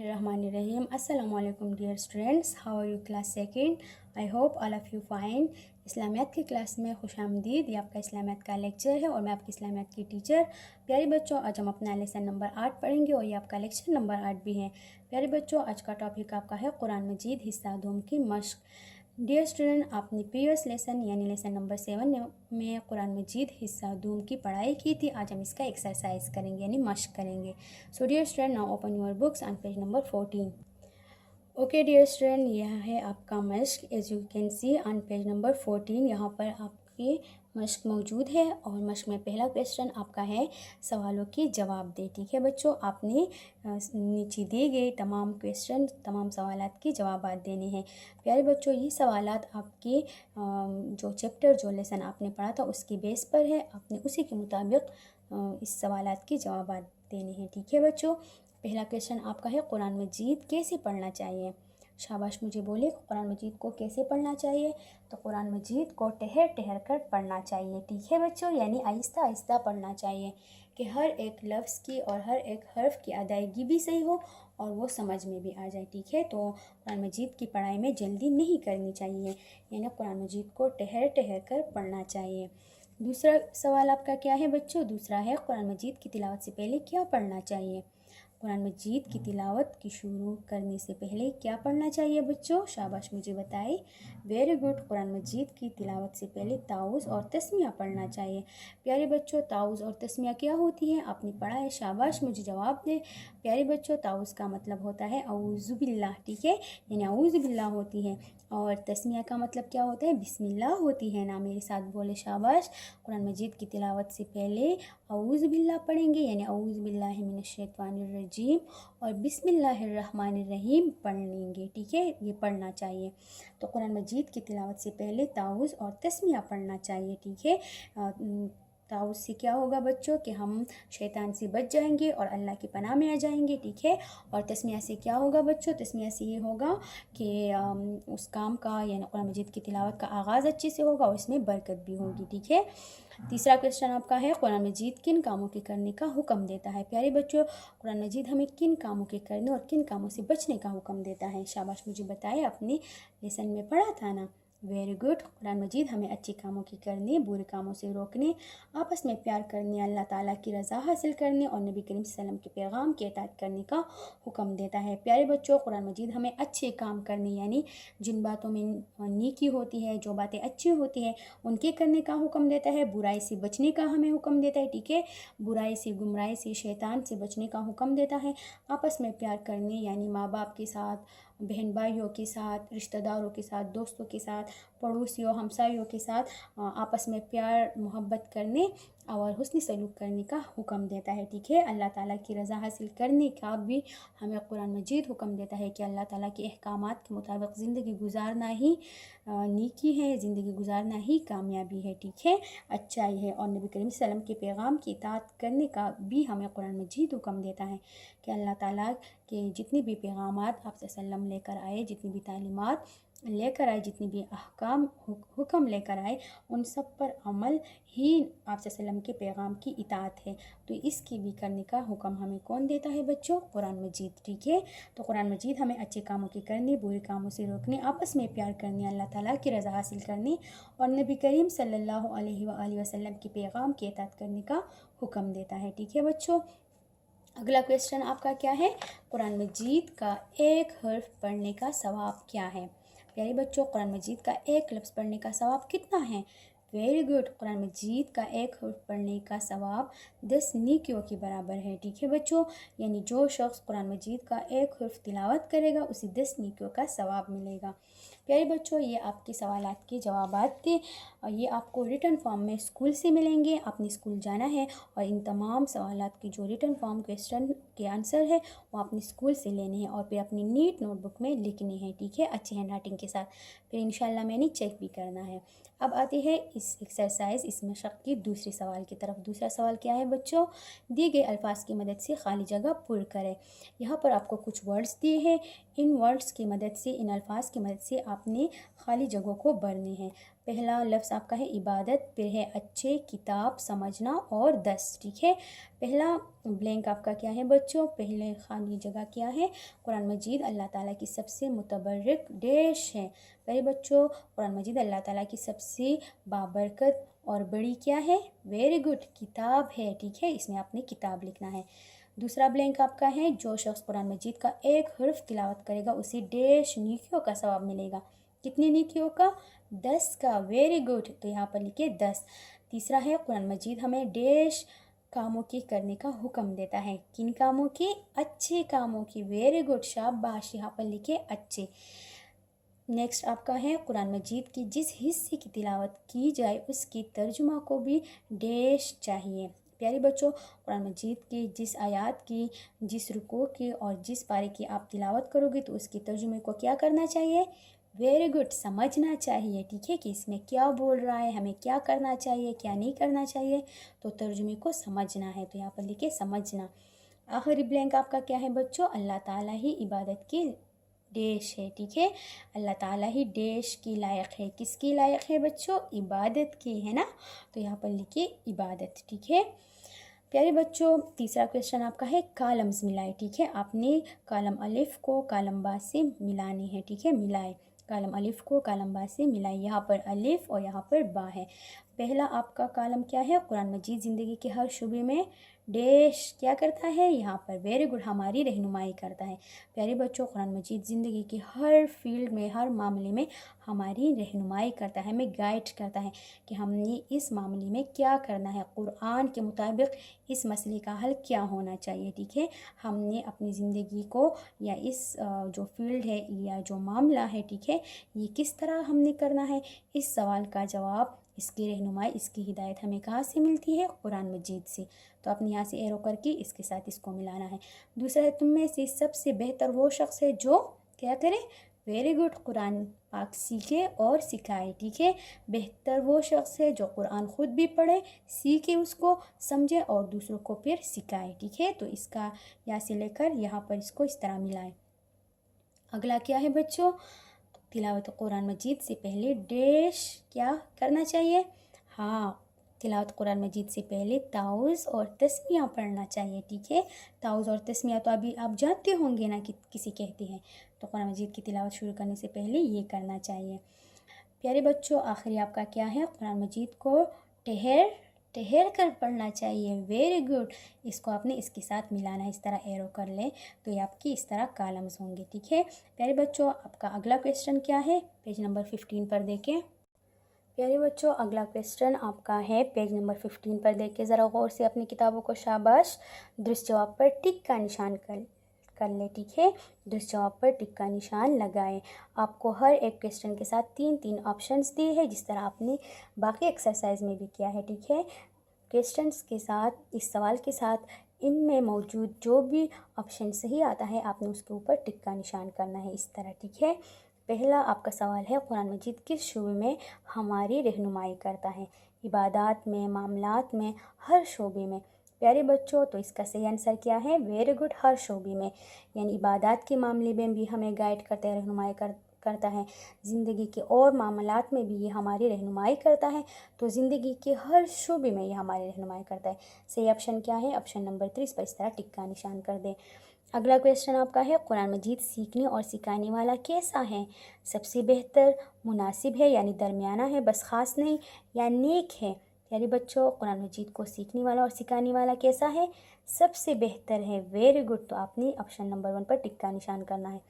Bismillahirrahmanirrahim. Assalamu alaikum dear students. How are you class second? I hope all of you fine. इस्लामियात की class में खुशामदीद। ये आपका इस्लामियात का lecture है और मैं आपकी इस्लामियात की टीचर। प्यारे बच्चों, आज हम अपना लेसन नंबर 8 पढ़ेंगे और ये आपका लेक्चर नंबर 8 भी है। प्यारे बच्चों, आज का टॉपिक आपका है कुरान मजीद हिस्सा दोम की मश्क। डियर स्टूडेंट, आपने प्रीवियस लेसन यानी लेसन नंबर 7 में कुरान मजीद हिस्सा दूम की पढ़ाई की थी। आज हम इसका एक्सरसाइज करेंगे यानी मश्क करेंगे। So dear student, now open your books on page number 14। Okay dear student, यह है आपका मश्क। As you can see on page number 14 यहाँ पर आपकी मश्क मौजूद है और मश्क में पहला क्वेश्चन आपका है सवालों के जवाब दे। ठीक है बच्चों, आपने नीचे दिए गए तमाम क्वेश्चन तमाम सवालात के जवाब देने हैं। प्यारे बच्चों, ये सवालात आपके जो चैप्टर जो लेसन आपने पढ़ा था उसकी बेस पर है। आपने उसी के मुताबिक इस सवालात के जवाब देने हैं। ठीक है बच्चों, पहला क्वेश्चन आपका है कुरान मजीद कैसे पढ़ना चाहिए। शाबाश, मुझे बोले कुरान मजीद को कैसे पढ़ना चाहिए। तो कुरान मजीद को ठहर ठहर कर पढ़ना चाहिए। ठीक है बच्चों, यानी आहिस्ता आहिस्ता पढ़ना चाहिए कि हर एक लफ्ज़ की और हर एक हर्फ की अदायगी भी सही हो और वो समझ में भी आ जाए। ठीक है, तो कुरान मजीद की पढ़ाई में जल्दी नहीं करनी चाहिए, यानी कुरान मजीद को ठहर ठहर कर पढ़ना चाहिए। दूसरा सवाल आपका क्या है बच्चों? दूसरा है कुरान मजीद की तिलावत से पहले क्या पढ़ना चाहिए। कुरान मजीद की तिलावत की शुरू करने से पहले क्या पढ़ना चाहिए बच्चों? शाबाश, मुझे बताइए। Very good. कुरान मजीद की तिलावत से पहले ताउज़ और तस्मिया पढ़ना चाहिए। प्यारे बच्चों, ताउज़ और तस्मिया क्या होती है? आपने पढ़ा है। शाबाश, मुझे जवाब दे। प्यारे बच्चों, ताउज़ का मतलब होता है औज़ु बिल्लाह। ठीक है, यानी औज़ु बिल्लाह होती है। और तस्मिया का मतलब क्या होता है? बिस्मिल्लाह होती है ना। मेरे साथ बोले शाबाश। कुरान मजीद की तिलावत से पहले औज़ु बिल्लाह पढ़ेंगे, यानी औज़ु बिल्लाहि मिनश शैतानिर रजीम और बिस्मिल्लाहिर्रहमानिर्रहीम पढ़ लेंगे। ठीक है, ये पढ़ना चाहिए। तो कुरान मजीद की तिलावत से पहले ताउज़ और तस्मिया पढ़ना चाहिए। ठीक है, ताउज़ से क्या होगा बच्चों कि हम शैतान से बच जाएंगे और अल्लाह की पनाह में आ जाएंगे। ठीक है, और तस्मिया से क्या होगा बच्चों? तस्मिया से ये होगा कि उस काम का यानी कुरान मजीद की तिलावत का आगाज़ अच्छे से होगा और इसमें बरकत भी होगी। ठीक है, तीसरा क्वेश्चन आपका है कुरान मजीद किन कामों के करने का हुक्म देता है। प्यारे बच्चों, कुरान मजीद हमें किन कामों के करने और किन कामों से बचने का हुक्म देता है। शाबाश, मुझे बताएं, अपने लेसन में पढ़ा था ना। Very good. कुरान मजीद हमें अच्छे कामों के करने, बुरे कामों से रोकने, आपस में प्यार करने, अल्लाह ताला की रज़ा हासिल करने और नबी करीम सल्लल्लाहु अलैहि वसल्लम के पैगाम की इताअत करने का हुक्म देता है। प्यारे बच्चों, कुरान मजीद हमें अच्छे काम करने यानी जिन बातों में नेकी होती है, जो बातें अच्छी होती हैं उनके करने का हुक्म देता है। बुराई से बचने का हमें हुक्म देता है। ठीक है, बुराई से, गुमराही से, शैतान से बचने का हुक्म देता है। आपस में प्यार करने यानी माँ बाप के साथ, बहन भाइयों के साथ, रिश्तेदारों के साथ, दोस्तों के साथ, पड़ोसियों, हमसायों के साथ आपस में प्यार मोहब्बत करने और हुस्न सलूक करने का हुक्म देता है। ठीक है, अल्लाह ताला की रज़ा हासिल करने का भी हमें कुरान मजीद हुक्म देता है कि अल्लाह ताला के अहकामात के मुताबिक ज़िंदगी गुजारना ही नेकी है, ज़िंदगी गुजारना ही कामयाबी है। ठीक है, अच्छाई है। और नबी करीम सल्लल्लाहु अलैहि वसल्लम के पैगाम की इताअत करने का भी हमें कुरान मजीद हुक्म देता है कि अल्लाह ताला के जितने भी पैगामात आप सल्लम लेकर आए, जितनी भी तालीमात लेकर आए, जितनी भी अहकाम हुक्म लेकर आए, उन सब पर अमल ही आप सल्लम के पैगाम की इताअत है। तो इसकी भी करने का हुक्म हमें कौन देता है बच्चों? कुरान मजीद। ठीक है, तो कुरान मजीद हमें अच्छे कामों के करने, बुरे कामों से रोकने, आपस में प्यार करने, अल्लाह ताला की रज़ा हासिल करने और नबी करीम सल्लल्लाहु अलैहि वसल्लम के पैगाम की इताअत करने का हुक्म देता है। ठीक है बच्चों, अगला क्वेश्चन आपका क्या है? कुरान मजीद का एक हर्फ पढ़ने का सवाब क्या है। प्यारे बच्चों, कुरान मजीद का एक लफ्ज़ पढ़ने का सवाब कितना है? Very good. कुरान मजीद का एक हर्फ पढ़ने का सवाब 10 नेकियों के बराबर है। ठीक है बच्चों, यानी जो शख्स कुरान मजीद का एक हर्फ तिलावत करेगा उसे 10 नेकियों का सवाब मिलेगा। प्यारे बच्चों, ये आपके सवालात के जवाबात थे और ये आपको रिटन फॉर्म में स्कूल से मिलेंगे। आपने स्कूल जाना है और इन तमाम सवालात की जो रिटन फॉर्म क्वेश्चन के आंसर है वो आपने स्कूल से लेने हैं और फिर अपनी नीट नोटबुक में लिखने हैं। ठीक है, अच्छे हैंड राइटिंग के साथ, फिर इंशाल्लाह मैंने चेक भी करना है। अब आते हैं इस एक्सरसाइज, इस मशक की दूसरे सवाल की तरफ। दूसरा सवाल क्या है बच्चों? दिए गए अल्फाज की मदद से खाली जगह पुर करें। यहाँ पर आपको कुछ वर्ड्स दिए हैं। इन वर्ड्स की मदद से, इन अल्फाज की मदद से आपने खाली जगहों को भरने हैं। पहला लफ्ज़ आपका है इबादत, फिर है अच्छे, किताब, समझना और 10। ठीक है, पहला ब्लैंक आपका क्या है बच्चों, पहले खाली जगह क्या है, कुरान मजीद अल्लाह ताला की सबसे मुतबर्रिक डैश है। पहले बच्चों कुरान मजीद अल्लाह ताला की सबसे बाबरकत और बड़ी क्या है, वेरी गुड, किताब है। ठीक है, इसमें आपने किताब लिखना है। दूसरा ब्लैंक आपका है जो शख्स कुरान मजीद का एक हर्फ तिलावत करेगा उसे डैश नेकियों का सवाब मिलेगा। कितनी नेकियों का, 10 का, वेरी गुड, तो यहाँ पर लिखिए 10। तीसरा है कुरान मजीद हमें डैश कामों की करने का हुक्म देता है, किन कामों की, अच्छे कामों की, वेरी गुड, शाबाश, यहाँ पर लिखिए अच्छे। नेक्स्ट आपका है कुरान मजीद की जिस हिस्से की तिलावत की जाए उसकी तर्जुमा को भी डैश चाहिए। प्यारे बच्चों, कुरान मजीद की जिस आयत की, जिस रुकू की और जिस पारे की आप तिलावत करोगे तो उसके तर्जुमे को क्या करना चाहिए, वेरी गुड, समझना चाहिए। ठीक है, कि इसमें क्या बोल रहा है, हमें क्या करना चाहिए, क्या नहीं करना चाहिए, तो तर्जुमे को समझना है, तो यहाँ पर लिखिए समझना। आखिरी ब्लैंक आपका क्या है बच्चों, अल्लाह ताला ही इबादत की डैश है। ठीक है, अल्लाह ताला ही डैश की लायक है, किसकी लायक है बच्चों, इबादत की, है ना, तो यहाँ पर लिखिए इबादत। ठीक है प्यारे बच्चों, तीसरा क्वेश्चन आपका है कालम्स मिलाए। ठीक है, आपने कालम अलिफ को कालम बा से मिलाने हैं। ठीक है, मिलाए, कालम अलिफ को कालम बा से मिलाए, यहाँ पर अलिफ और यहाँ पर बा है। पहला आपका कालम क्या है, कुरान मजीद ज़िंदगी के हर शुबे में डैश क्या करता है, यहाँ पर वेरी गुड, हमारी रहनुमाई करता है। प्यारे बच्चों, कुरान मजीद ज़िंदगी के हर फील्ड में, हर मामले में हमारी रहनुमाई करता है, हमें गाइड करता है कि हमने इस मामले में क्या करना है, कुरान के मुताबिक इस मसले का हल क्या होना चाहिए। ठीक है, हमने अपनी ज़िंदगी को या इस जो फील्ड है या जो मामला है, ठीक है, ये किस तरह हमने करना है, इस सवाल का जवाब, इसकी रहनुमाई, इसकी हिदायत हमें कहाँ से मिलती है, कुरान मजीद से। तो आपने यहाँ से एरो करके इसके साथ इसको मिलाना है। दूसरा है तुम में से सबसे बेहतर वो शख्स है जो क्या करे, वेरी गुड, कुरान पाक सीखे और सिखाए। ठीक है, बेहतर वो शख्स है जो कुरान ख़ुद भी पढ़े, सीखे, उसको समझे और दूसरों को फिर सिखाए। ठीक है, तो इसका यहाँ से लेकर यहाँ पर इसको इस तरह मिलाएं। अगला क्या है बच्चों, तिलावत कुरान मजीद से पहले डैश क्या करना चाहिए, हाँ, तिलावत कुरान मजीद से पहले ताउज़ और तस्मियाँ पढ़ना चाहिए। ठीक है, ताउज़ और तस्मियाँ तो अभी आप जानते होंगे ना कि किसी कहते हैं, तो कुरान मजीद की तिलावत शुरू करने से पहले ये करना चाहिए। प्यारे बच्चों, आखिरी आपका क्या है, कुरान मजीद को ठहर कर पढ़ना चाहिए, वेरी गुड, इसको आपने इसके साथ मिलाना है, इस तरह एरो कर लें तो ये आपकी इस तरह कालम्स होंगे। ठीक है प्यारे बच्चों, आपका अगला क्वेश्चन क्या है, पेज नंबर 15 पर देखें। प्यारे बच्चों, अगला क्वेश्चन आपका है पेज नंबर 15 पर देखें ज़रा गौर से अपनी किताबों को, शाबाश, दुरुस्त जवाब पर टिक का निशान कर ले। ठीक है, दुरुस्त जवाब पर टिक का निशान लगाएं। आपको हर एक क्वेश्चन के साथ 3 ऑप्शंस दिए हैं, जिस तरह आपने बाकी एक्सरसाइज में भी किया है। ठीक है, क्वेश्चंस के साथ, इस सवाल के साथ, इनमें मौजूद जो भी ऑप्शन सही आता है आपने उसके ऊपर टिक का निशान करना है, इस तरह। ठीक है, पहला आपका सवाल है, कुरान मजीद किस शोबे में हमारी रहनुमाई करता है, इबादत में, मामलात में, हर शोबे में। प्यारे बच्चों, तो इसका सही आंसर क्या है, वेरी गुड, हर शोबे में, यानी इबादत के मामले में भी हमें गाइड करता है, रहनुमाई करता है, ज़िंदगी के और मामलात में भी ये हमारी रहनुमाई करता है, तो ज़िंदगी के हर शोबे में ये हमारी रहनुमाई करता है। सही ऑप्शन क्या है, ऑप्शन नंबर 3, इस पर इस तरह टिक का निशान कर दें। अगला क्वेश्चन आपका है, कुरान मजीद सीखने और सिखाने वाला कैसा है, सबसे बेहतर, मुनासिब है यानी दरमियाना है, बस ख़ास नहीं, या नेक है। यानी बच्चों, कुरान मजीद को सीखने वाला और सिखाने वाला कैसा है, सबसे बेहतर है, वेरी गुड, तो आपने ऑप्शन नंबर 1 पर टिक का निशान करना है।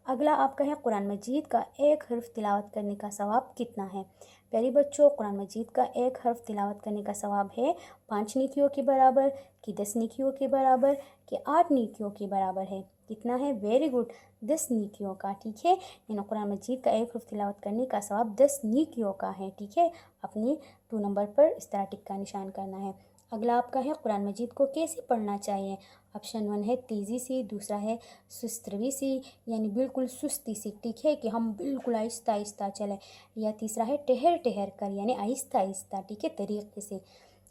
अगला आपका है, कुरान मजीद का एक हर्फ तिलावत करने का सवाब कितना है। प्यारे बच्चों, कुरान मजीद का एक हर्फ तिलावत करने का सवाब है 5 नेकियों के बराबर, कि 10 नेकियों के बराबर, कि 8 नेकियों के बराबर है, कितना है, वेरी गुड, 10 नेकियों का। ठीक है, यानी कुरान मजीद का एक हर्फ तिलावत करने का सवाब 10 नेकियों का है। ठीक है, अपने 2 नंबर पर इस तरह टिक का निशान करना है। अगला आपका है, कुरान मजीद को कैसे पढ़ना चाहिए। ऑप्शन 1 है तेज़ी से, दूसरा है सुस्त रवी से, यानी बिल्कुल सुस्ती से, ठीक है, कि हम बिल्कुल आहिस्ता आहिस्ता चलें, या तीसरा है ठहर कर, यानी आहिस्ता आहिस्ता, ठीक है, तरीके से।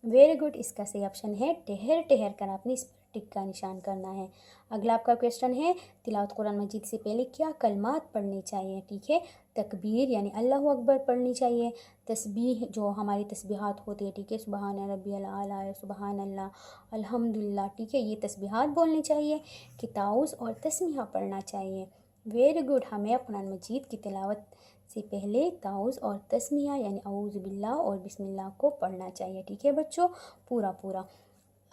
वेरी गुड, इसका सही ऑप्शन है ठहर कर, आपने इस पर टिक का निशान करना है। अगला आपका क्वेश्चन है, तिलावत कुरान मजीद से पहले क्या कलमात पढ़नी चाहिए। ठीक है, तकबीर यानी अल्लाह अकबर पढ़नी चाहिए, तस्बीह जो हमारी तस्बीहात होती है, ठीक है, सुबहान रब्बियल आला, सुबहान अल्लाह, अल्हम्दुलिल्लाह, ठीक है, ये तस्बीहात बोलनी चाहिए, किताउज़ और तस्मीहा पढ़ना चाहिए। वेरी गुड, हमें कुरान मजीद की तिलावत से पहले ताउज़ और तस्मीहा यानी औज़ु बिल्लाह और बिस्मिल्लाह को पढ़ना चाहिए। ठीक है बच्चों, पूरा पूरा।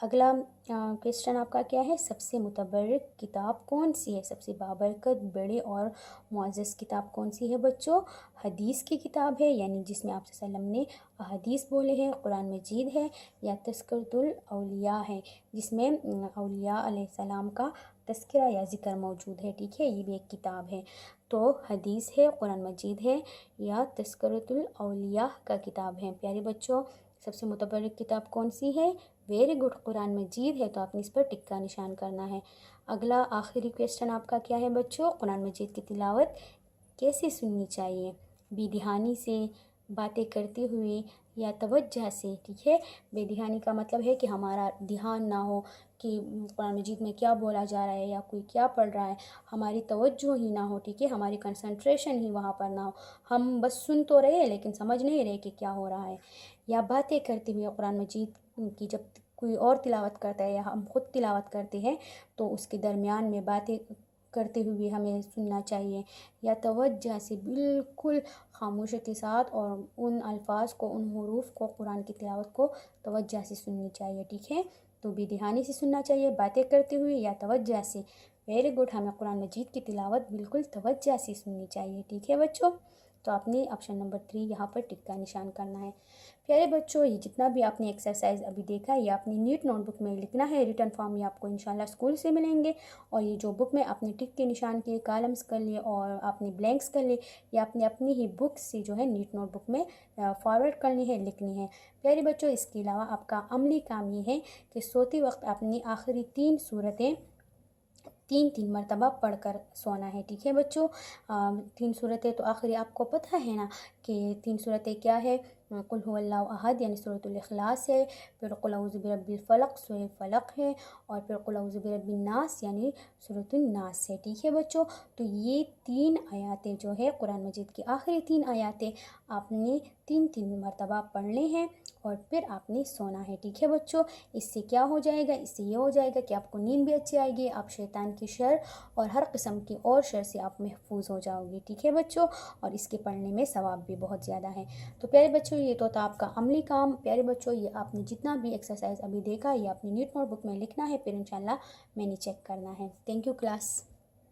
अगला क्वेश्चन आपका क्या है, सबसे मुतबर्रक किताब कौन सी है। सबसे बाबरकत, बड़े और मुअज़्ज़ज़ किताब कौन सी है बच्चों। हदीस की किताब है, यानी जिसमें आप सल्लल्लाहु अलैहि वसल्लम ने हदीस बोले हैं, कुरान मजीद है, या तज़किरतुल औलिया है, जिसमें औलिया अलैहिस्सलाम का तज़किरा या ज़िक्र मौजूद है। ठीक है, ये भी एक किताब है। तो हदीस है, कुरान मजीद है, या तज़किरतुल औलिया का किताब है। प्यारे बच्चों, सबसे मुतबर्रक किताब कौन सी है। वेरी गुड, कुरान मजीद है, तो आपने इस पर टिक का निशान करना है। अगला आखिरी क्वेश्चन आपका क्या है बच्चों, कुरान मजीद की तिलावत कैसे सुननी चाहिए। बेध्यानी से, बातें करते हुए, या तवज्जो से। ठीक है, बेध्यानी का मतलब है कि हमारा ध्यान ना हो कि कुरान मजीद में क्या बोला जा रहा है या कोई क्या पढ़ रहा है, हमारी तवज्जो ही ना हो। ठीक है, हमारी कंसंट्रेशन ही वहाँ पर ना हो, हम बस सुन तो रहे हैं लेकिन समझ नहीं रहे कि क्या हो रहा है। या बातें करते हुए, कुरान मजीद की जब कोई और तिलावत करता है या हम खुद तिलावत करते हैं तो उसके दरमियान में बातें करते हुए हमें सुनना चाहिए। या तवज्जो से, बिल्कुल खामोशी के साथ, और उन अल्फाज को, उन हुरूफ को, कुरान की तिलावत को तवज्जो से सुननी चाहिए। ठीक है, तो बेध्यानी से सुनना चाहिए, बातें करते हुए, या तवज्जो से। वेरी गुड, हमें कुरान मजीद की तिलावत बिल्कुल तवज्जो से सुननी चाहिए। ठीक है बच्चों, तो आपने ऑप्शन नंबर 3 यहाँ पर टिक का निशान करना है। प्यारे बच्चों, ये जितना भी आपने एक्सरसाइज अभी देखा है, ये अपनी नीट नोटबुक में लिखना है। रिटन फॉर्म ये आपको इंशाल्लाह स्कूल से मिलेंगे। और ये जो बुक में आपने टिक के निशान किए, कॉलम्स कर लिए और आपने ब्लैंक्स कर लिए, ये आपने अपनी ही बुक से जो है नीट नोटबुक में फॉरवर्ड करनी है, लिखनी है। प्यारे बच्चों, इसके अलावा आपका अमली काम ये है कि सोते वक्त अपनी आखिरी 3 सूरतें 3 मरतबा पढ़कर सोना है। ठीक है बच्चों, 3 सूरतें तो आखिरी आपको पता है ना कि 3 सूरतें क्या है। कुल हुवल्लाहु अहद यानी सूरतुल इखलास है, फिर कुल औज़ु बिरब्बिल फलक सूरह फलक है, और फिर कुल औज़ु बिरब्बिन नास यानी सूरतुन नास है। ठीक है बच्चों, तो ये 3 आयातें जो है कुरान मजीद की आखिरी 3 आयातें आपने 3 मरतबा पढ़ने हैं और फिर आपने सोना है। ठीक है बच्चों, इससे क्या हो जाएगा, इससे ये हो जाएगा कि आपको नींद भी अच्छी आएगी, आप शैतान की शर और हर किस्म की और शर से आप महफूज हो जाओगे। ठीक है बच्चों, और इसके पढ़ने में सवाब भी बहुत ज़्यादा है। तो प्यारे बच्चों, ये तो था आपका अमली काम। प्यारे बच्चों, ये आपने जितना भी एक्सरसाइज अभी देखा, ये अपनी नीट नोटबुक में लिखना है, फिर इंशाल्लाह मैंने चेक करना है। Thank you class.